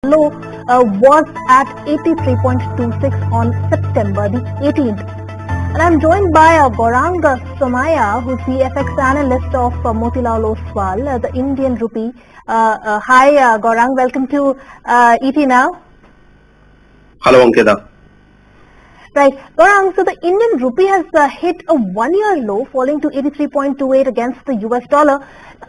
low was at 83.26 on September the 18th. And I'm joined by Gaurang Somaiya, who's the FX analyst of Motilal Oswal, the Indian rupee. Hi, Gaurang. Welcome to ET Now. Hello, Ankita. Right. Gaurang, so the Indian rupee has hit a one-year low, falling to 83.28 against the US dollar.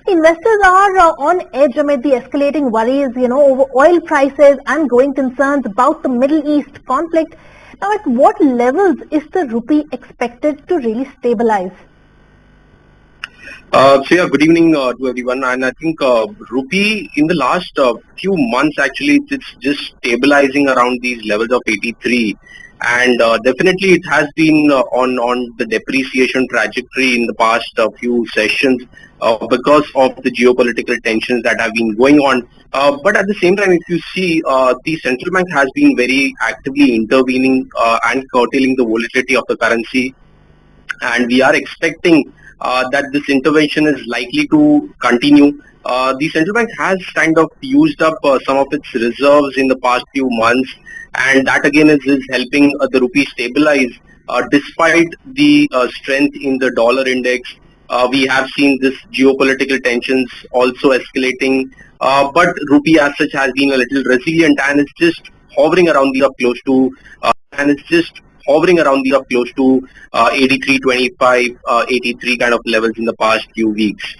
Investors are on edge amid the escalating worries, over oil prices and growing concerns about the Middle East conflict. Now, at what levels is the rupee expected to really stabilize? Good evening to everyone. And I think rupee in the last few months actually it's just stabilizing around these levels of 83. And definitely it has been on the depreciation trajectory in the past few sessions because of the geopolitical tensions that have been going on. But at the same time, if you see, the central bank has been very actively intervening and curtailing the volatility of the currency. And we are expecting that this intervention is likely to continue. The central bank has kind of used up some of its reserves in the past few months, and that again is helping the rupee stabilize despite the strength in the dollar index. We have seen this geopolitical tensions also escalating, but rupee as such has been a little resilient and it's just hovering around the close to and it's just hovering around the close to 83.25, 83 kind of levels in the past few weeks.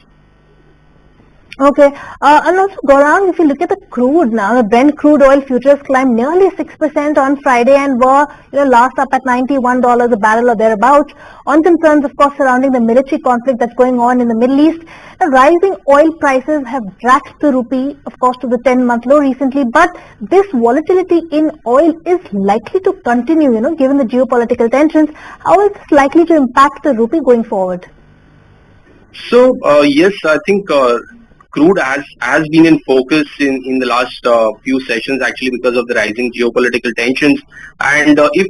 Okay, and also Gaurang, if you look at the crude now, the Brent crude oil futures climbed nearly 6% on Friday and were, last up at $91 a barrel or thereabouts on concerns, of course, surrounding the military conflict that's going on in the Middle East. The rising oil prices have dragged the rupee, of course, to the 10-month low recently, but this volatility in oil is likely to continue, given the geopolitical tensions. How is this likely to impact the rupee going forward? So, yes, I think crude has been in focus in the last few sessions actually because of the rising geopolitical tensions. And if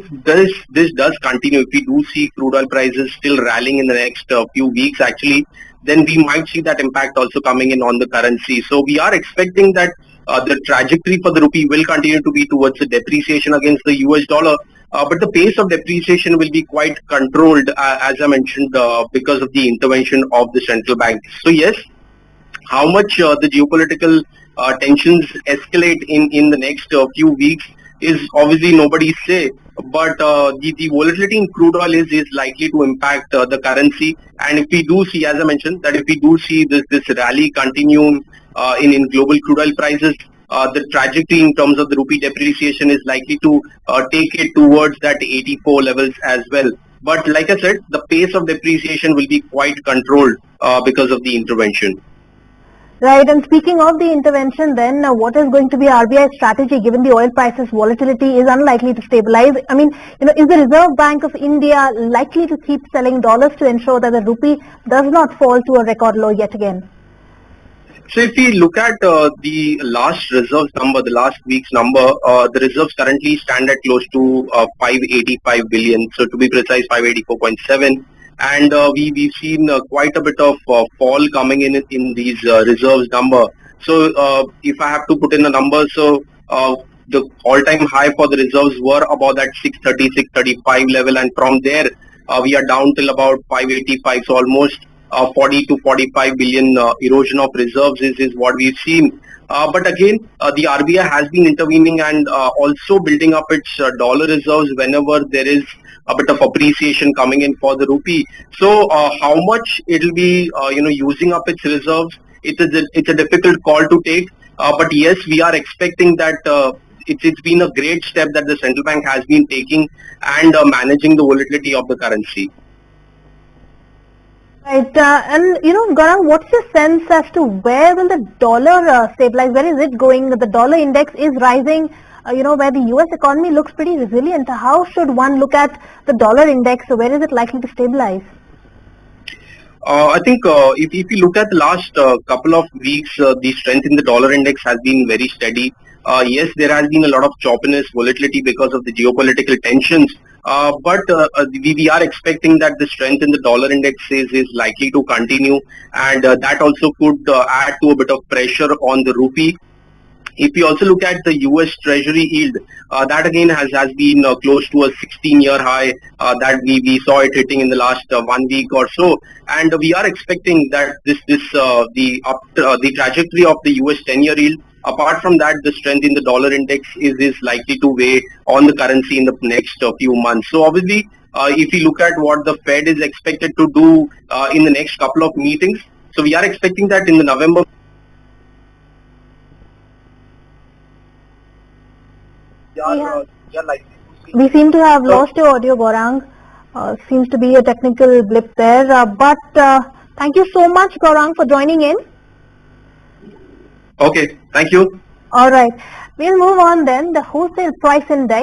this does continue, if we do see crude oil prices still rallying in the next few weeks actually, then we might see that impact also coming in on the currency. So we are expecting that the trajectory for the rupee will continue to be towards the depreciation against the US dollar. But the pace of depreciation will be quite controlled, as I mentioned, because of the intervention of the central bank. So yes, how much the geopolitical tensions escalate in the next few weeks is obviously nobody's say. But the volatility in crude oil is likely to impact the currency. And if we do see, as I mentioned, that if we do see this rally continue in global crude oil prices, the trajectory in terms of the rupee depreciation is likely to take it towards that 84 levels as well. But like I said, the pace of depreciation will be quite controlled because of the intervention. Right, and speaking of the intervention then, what is going to be RBI's strategy given the oil prices volatility is unlikely to stabilize? I mean, is the Reserve Bank of India likely to keep selling dollars to ensure that the rupee does not fall to a record low yet again? So if we look at the last reserves number, the last week's number, the reserves currently stand at close to 585 billion. So to be precise, 584.7. And we've seen quite a bit of fall coming in these reserves number. So if I have to put in a number, so the all-time high for the reserves were about that 630, 635 level, and from there we are down till about 585. So almost 40 to 45 billion erosion of reserves is what we've seen. But again, the RBI has been intervening and also building up its dollar reserves whenever there is a bit of appreciation coming in for the rupee. So how much it will be, using up its reserves, it's a difficult call to take. But yes, we are expecting that it's been a great step that the central bank has been taking and managing the volatility of the currency. Right, and Gaurang, what's your sense as to where will the dollar stabilize? Where is it going? The dollar index is rising, where the US economy looks pretty resilient. How should one look at the dollar index? Where is it likely to stabilize? I think if you look at the last couple of weeks, the strength in the dollar index has been very steady. Yes, there has been a lot of choppiness, volatility because of the geopolitical tensions. But we are expecting that the strength in the dollar index is likely to continue, and that also could add to a bit of pressure on the rupee. If you also look at the US Treasury yield, that again has been close to a 16-year high that we saw it hitting in the last 1 week or so, and we are expecting that the trajectory of the US 10-year yield. Apart from that, the strength in the dollar index is likely to weigh on the currency in the next few months. So obviously, if you look at what the Fed is expected to do in the next couple of meetings, so we are expecting that in the November. We seem to have lost your audio, Gaurang. Seems to be a technical blip there. But thank you so much, Gaurang, for joining in. Okay, thank you. All right. We'll move on then. The wholesale price index